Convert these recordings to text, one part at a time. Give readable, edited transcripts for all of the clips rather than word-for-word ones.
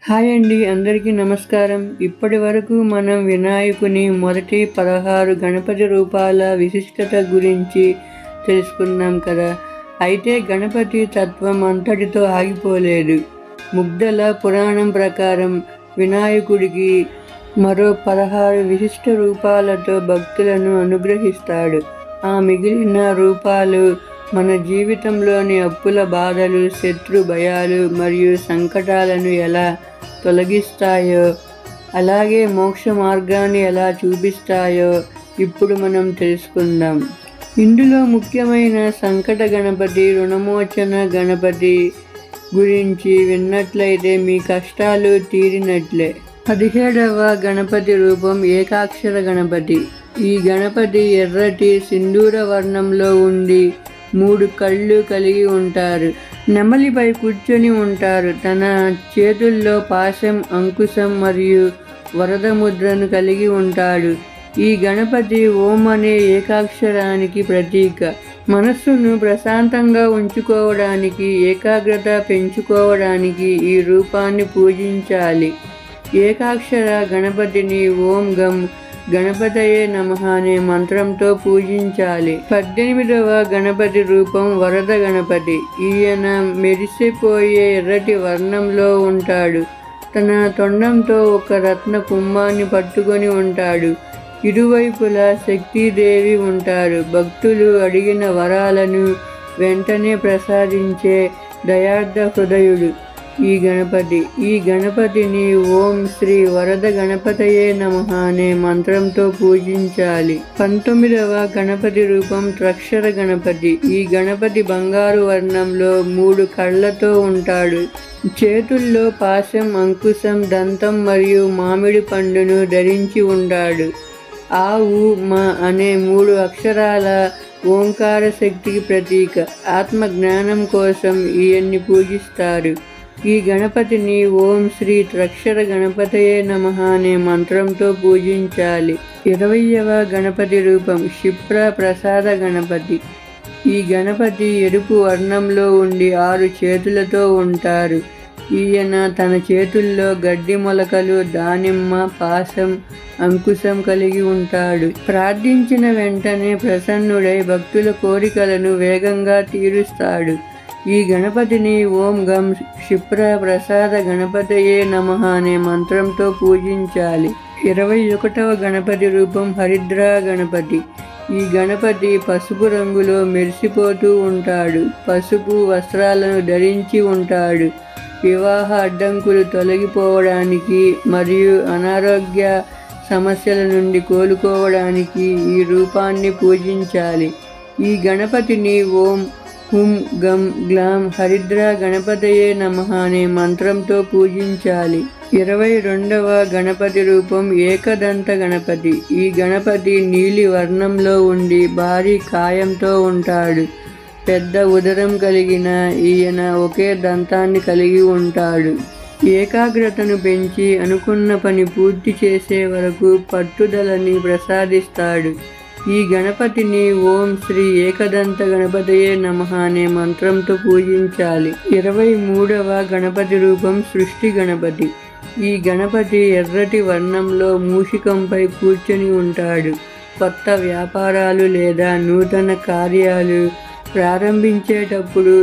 Hi అండి, అందరికీ నమస్కారం. ఇప్పటి వరకు మనం వినాయకుని మొదటి 16 గణపతి రూపాల విశిష్టత గురించి తెలుసుకున్నాం కదా. అయితే గణపతి తత్వం అంతటితో ఆగిపోలేదు. ముగ్ధల పురాణం ప్రకారం వినాయకుడికి మరో 16 విశిష్ట రూపాలతో భక్తులను అనుగ్రహిస్తాడు. ఆ మిగిలిన రూపాలు మన జీవితంలోని అప్పుల బాధలు, శత్రు భయాలు మరియు సంకటాలను ఎలా తొలగిస్తాయో, అలాగే మోక్ష మార్గాన్ని ఎలా చూపిస్తాయో ఇప్పుడు మనం తెలుసుకుందాం. ఇందులో ముఖ్యమైన సంకట గణపతి, రుణమోచన గణపతి గురించి విన్నట్లయితే మీ కష్టాలు తీరినట్లే. 17వ గణపతి రూపం ఏకాక్షర గణపతి. ఈ గణపతి ఎర్రటి సింధూర వర్ణంలో ఉండి 3 కళ్ళు కలిగి ఉంటారు. నెమలిపై కూర్చొని ఉంటారు. తన చేతుల్లో పాశం, అంకుశం మరియు వరద ముద్రను కలిగి ఉంటాడు. ఈ గణపతి ఓం అనే ఏకాక్షరానికి ప్రతీక. మనస్సును ప్రశాంతంగా ఉంచుకోవడానికి, ఏకాగ్రత పెంచుకోవడానికి ఈ రూపాన్ని పూజించాలి. ఏకాక్షర గణపతిని ఓం గం గణపతయే నమః అనే మంత్రంతో పూజించాలి. 18వ గణపతి రూపం వరద గణపతి. ఈయన మెరిసిపోయే ఎర్రటి వర్ణంలో ఉంటాడు. తన తొండంతో ఒక రత్న కుంభాన్ని పట్టుకొని ఉంటాడు. ఇరువైపులా శక్తిదేవి ఉంటారు. భక్తులు అడిగిన వరాలను వెంటనే ప్రసాదించే దయార్థ హృదయుడు ఈ గణపతిని ఓం శ్రీ వరద గణపతయే నమః అనే మంత్రంతో పూజించాలి. 19వ గణపతి రూపం త్రక్షర గణపతి. ఈ గణపతి బంగారు వర్ణంలో 3 కళ్ళతో ఉంటాడు. చేతుల్లో పాశం, అంకుశం, దంతం మరియు మామిడి పండును ధరించి ఉంటాడు. ఆ ఉ మ అనే 3 అక్షరాల ఓంకార శక్తికి ప్రతీక. ఆత్మ జ్ఞానం కోసం ఈయన్ని పూజిస్తారు. ఈ గణపతిని ఓం శ్రీ త్రక్షర గణపతయే నమః అనే మంత్రంతో పూజించాలి. 20వ గణపతి రూపం క్షిప్ర ప్రసాద గణపతి. ఈ గణపతి ఎరుపు వర్ణంలో ఉండి 6 చేతులతో ఉంటారు. ఈయన తన చేతుల్లో గడ్డి మొలకలు, దానిమ్మ, పాశం, అంకుశం కలిగి ఉంటాడు. ప్రార్థించిన వెంటనే ప్రసన్నుడై భక్తుల కోరికలను వేగంగా తీరుస్తాడు. ఈ గణపతిని ఓం గం క్షిప్ర ప్రసాద గణపతయే నమః అనే మంత్రంతో పూజించాలి. 21వ గణపతి రూపం హరిద్ర గణపతి. ఈ గణపతి పసుపు రంగులో మెరిసిపోతూ ఉంటాడు. పసుపు వస్త్రాలను ధరించి ఉంటాడు. వివాహ అడ్డంకులు తొలగిపోవడానికి మరియు అనారోగ్య సమస్యల నుండి కోలుకోవడానికి ఈ రూపాన్ని పూజించాలి. ఈ గణపతిని ఓం హుం గం గ్లాం హరిద్ర గణపతయే నమః అనే మంత్రంతో పూజించాలి. 22వ గణపతి రూపం ఏకదంత గణపతి. ఈ గణపతి నీలి వర్ణంలో ఉండి భారీ కాయంతో ఉంటాడు. పెద్ద ఉదరం కలిగిన ఈయన ఒకే దంతాన్ని కలిగి ఉంటాడు. ఏకాగ్రతను పెంచి అనుకున్న పని పూర్తి చేసే వరకు పట్టుదలని ప్రసాదిస్తాడు. ఈ గణపతిని ఓం శ్రీ ఏకదంత గణపతయే నమః అనే మంత్రంతో పూజించాలి. 23వ గణపతి రూపం సృష్టి గణపతి. ఈ గణపతి ఎర్రటి వర్ణంలో మూషికంపై కూర్చొని ఉంటాడు. కొత్త వ్యాపారాలు లేదా నూతన కార్యాలు ప్రారంభించేటప్పుడు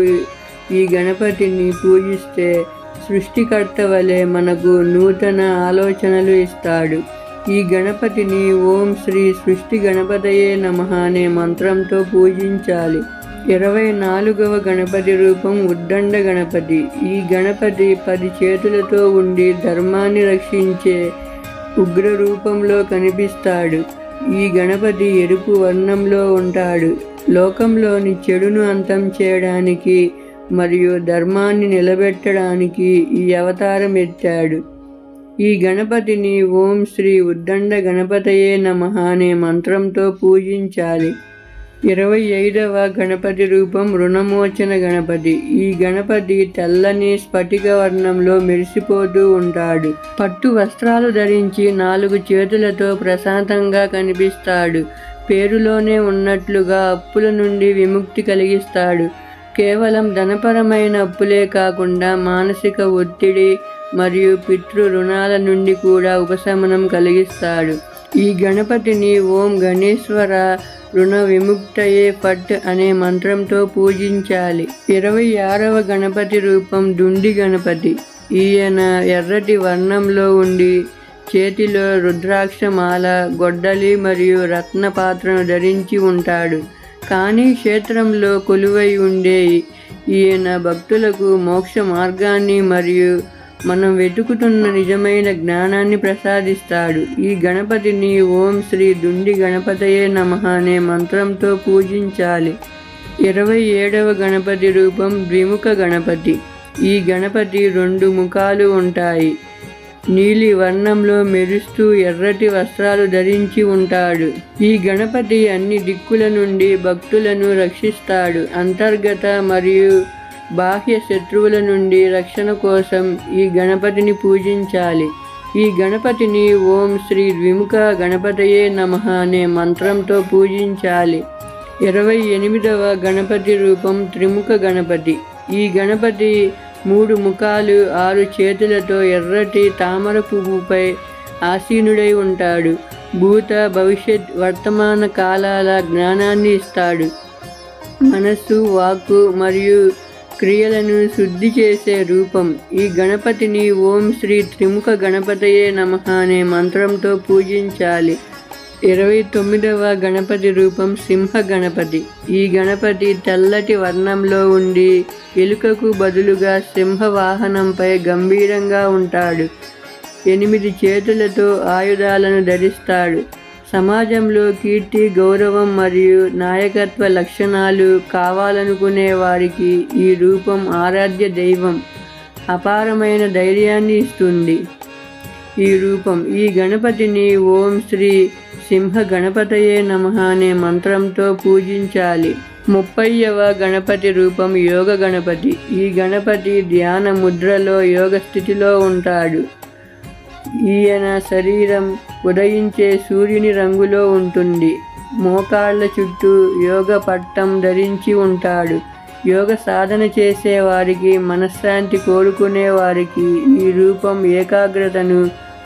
ఈ గణపతిని పూజిస్తే సృష్టికర్త వలె మనకు నూతన ఆలోచనలు ఇస్తాడు. ఈ గణపతిని ఓం శ్రీ సృష్టి గణపతయే నమః అనే మంత్రంతో పూజించాలి. 24వ గణపతి రూపం ఉద్దండ గణపతి. ఈ గణపతి 10 చేతులతో ఉండి ధర్మాన్ని రక్షించే ఉగ్ర రూపంలో కనిపిస్తాడు. ఈ గణపతి ఎరుపు వర్ణంలో ఉంటాడు. లోకంలోని చెడును అంతం చేయడానికి మరియు ధర్మాన్ని నిలబెట్టడానికి ఈ అవతారం ఎత్తాడు. ఈ గణపతిని ఓం శ్రీ ఉద్దండ గణపతయే నమః అనే మంత్రంతో పూజించాలి. 25వ గణపతి రూపం రుణమోచన గణపతి. ఈ గణపతి తెల్లని స్ఫటిక వర్ణంలో మెరిసిపోతూ ఉంటాడు. పట్టు వస్త్రాలు ధరించి 4 చేతులతో ప్రశాంతంగా కనిపిస్తాడు. పేరులోనే ఉన్నట్లుగా అప్పుల నుండి విముక్తి కలిగిస్తాడు. కేవలం ధనపరమైన అప్పులే కాకుండా మానసిక ఒత్తిడి, మరియు పితృ రుణాల నుండి కూడా ఉపశమనం కలిగిస్తాడు. ఈ గణపతిని ఓం గణేశ్వర రుణ విముక్తయే ఫట్ అనే మంత్రంతో పూజించాలి. 26వ గణపతి రూపం దుండి గణపతి. ఈయన ఎర్రటి వర్ణంలో ఉండి చేతిలో రుద్రాక్షమాల, గొడ్డలి మరియు రత్న పాత్రను ధరించి ఉంటాడు. కానీ క్షేత్రంలో కొలువై ఉండే ఈయన భక్తులకు మోక్ష మార్గాన్ని మరియు మనం వెతుకుతున్న నిజమైన జ్ఞానాన్ని ప్రసాదిస్తాడు. ఈ గణపతిని ఓం శ్రీ దుండి గణపతయే నమః అనే మంత్రంతో పూజించాలి. 27వ గణపతి రూపం ద్విముఖ గణపతి. ఈ గణపతి 2 ముఖాలు ఉంటాయి. నీలి వర్ణంలో మెరుస్తూ ఎర్రటి వస్త్రాలు ధరించి ఉంటాడు. ఈ గణపతి అన్ని దిక్కుల నుండి భక్తులను రక్షిస్తాడు. అంతర్గత మరియు బాహ్య శత్రువుల నుండి రక్షణ కోసం ఈ గణపతిని పూజించాలి. ఈ గణపతిని ఓం శ్రీ ద్విముఖ గణపతయే నమః అనే మంత్రంతో పూజించాలి. 28వ గణపతి రూపం త్రిముఖ గణపతి. ఈ గణపతి 3 ముఖాలు, 6 చేతులతో ఎర్రటి తామర పువ్వుపై ఆసీనుడై ఉంటాడు. భూత, భవిష్యత్, వర్తమాన కాలాల జ్ఞానాన్ని ఇస్తాడు. మనస్సు, వాక్కు మరియు క్రియలను శుద్ధి చేసే రూపం. ఈ గణపతిని ఓం శ్రీ త్రిముఖ గణపతయే నమః అనే మంత్రంతో పూజించాలి. 29వ గణపతి రూపం సింహ గణపతి. ఈ గణపతి తెల్లటి వర్ణంలో ఉండి ఎలుకకు బదులుగా సింహ వాహనంపై గంభీరంగా ఉంటాడు. 8 చేతులతో ఆయుధాలను ధరిస్తాడు. సమాజంలో కీర్తి, గౌరవం మరియు నాయకత్వ లక్షణాలు కావాలనుకునే వారికి ఈ రూపం ఆరాధ్య దైవం. అపారమైన ధైర్యాన్ని ఇస్తుంది. ఈ గణపతిని ఓం శ్రీ సింహ గణపతయే నమః అనే మంత్రంతో పూజించాలి. 30వ గణపతి రూపం యోగ గణపతి. ఈ గణపతి ధ్యాన ముద్రలో యోగ స్థితిలో ఉంటాడు. ఈయన శరీరం ఉదయించే సూర్యుని రంగులో ఉంటుంది. మోకాళ్ళ చుట్టూ యోగ పట్టం ధరించి ఉంటాడు. యోగ సాధన చేసే వారికి, మనశ్శాంతి కోరుకునే వారికి ఈ రూపం ఏకాగ్రతను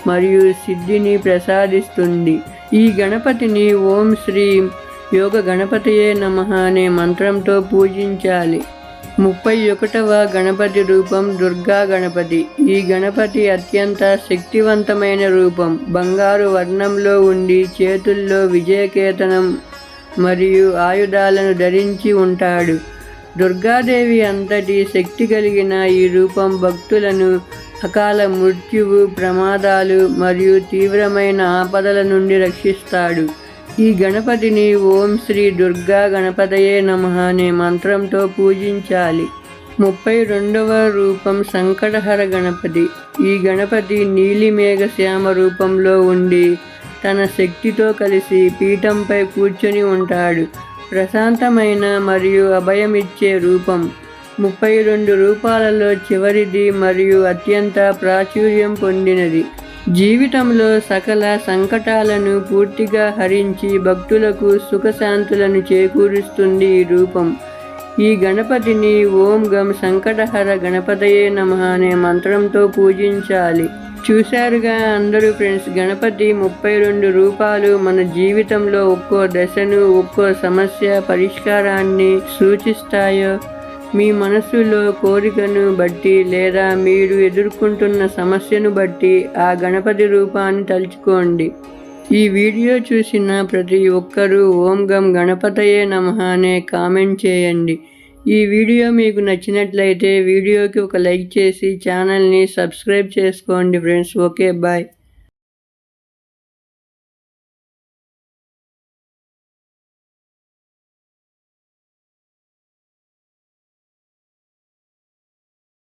మరియు సిద్ధిని ప్రసాదిస్తుంది. ఈ గణపతిని ఓం శ్రీ యోగ గణపతయే నమః అనే మంత్రంతో పూజించాలి. 31వ గణపతి రూపం దుర్గా గణపతి. ఈ గణపతి అత్యంత శక్తివంతమైన రూపం. బంగారు వర్ణంలో ఉండి చేతుల్లో విజయకేతనం మరియు ఆయుధాలను ధరించి ఉంటాడు. దుర్గాదేవి అంతటి శక్తి కలిగిన ఈ రూపం భక్తులను అకాల మృత్యువు, ప్రమాదాలు మరియు తీవ్రమైన ఆపదల నుండి రక్షిస్తాడు. ఈ గణపతిని ఓం శ్రీ దుర్గా గణపతయే నమః అనే మంత్రంతో పూజించాలి. 32వ రూపం సంకటహర గణపతి. ఈ గణపతి నీలిమేఘ శ్యామ రూపంలో ఉండి తన శక్తితో కలిసి పీఠంపై కూర్చొని ఉంటాడు. ప్రశాంతమైన మరియు అభయమిచ్చే రూపం. 32 రూపాలలో చివరిది మరియు అత్యంత ప్రాచుర్యం పొందినది. జీవితంలో సకల సంకటాలను పూర్తిగా హరించి భక్తులకు సుఖశాంతులను చేకూరుస్తుంది ఈ రూపం. ఈ గణపతిని ఓం గం సంకటహర గణపతయే నమః అనే మంత్రంతో పూజించాలి. చూశారుగా అందరూ ఫ్రెండ్స్, గణపతి 32 రూపాలు మన జీవితంలో ఒక్కో దశను, ఒక్కో సమస్య పరిష్కారాన్ని సూచిస్తాయో. మీ మనసులో కోరికను బట్టి లేదా మీరు ఎదుర్కొంటున్న సమస్యను బట్టి ఆ గణపతి రూపాన్ని తలుచుకోండి. ఈ వీడియో చూసిన ప్రతి ఒక్కరూ ఓం గం గణపతయే నమః అనే కామెంట్ చేయండి. ఈ వీడియో మీకు నచ్చినట్లయితే వీడియోకి ఒక లైక్ చేసి ఛానల్ని సబ్స్క్రైబ్ చేసుకోండి ఫ్రెండ్స్. Okay, bye.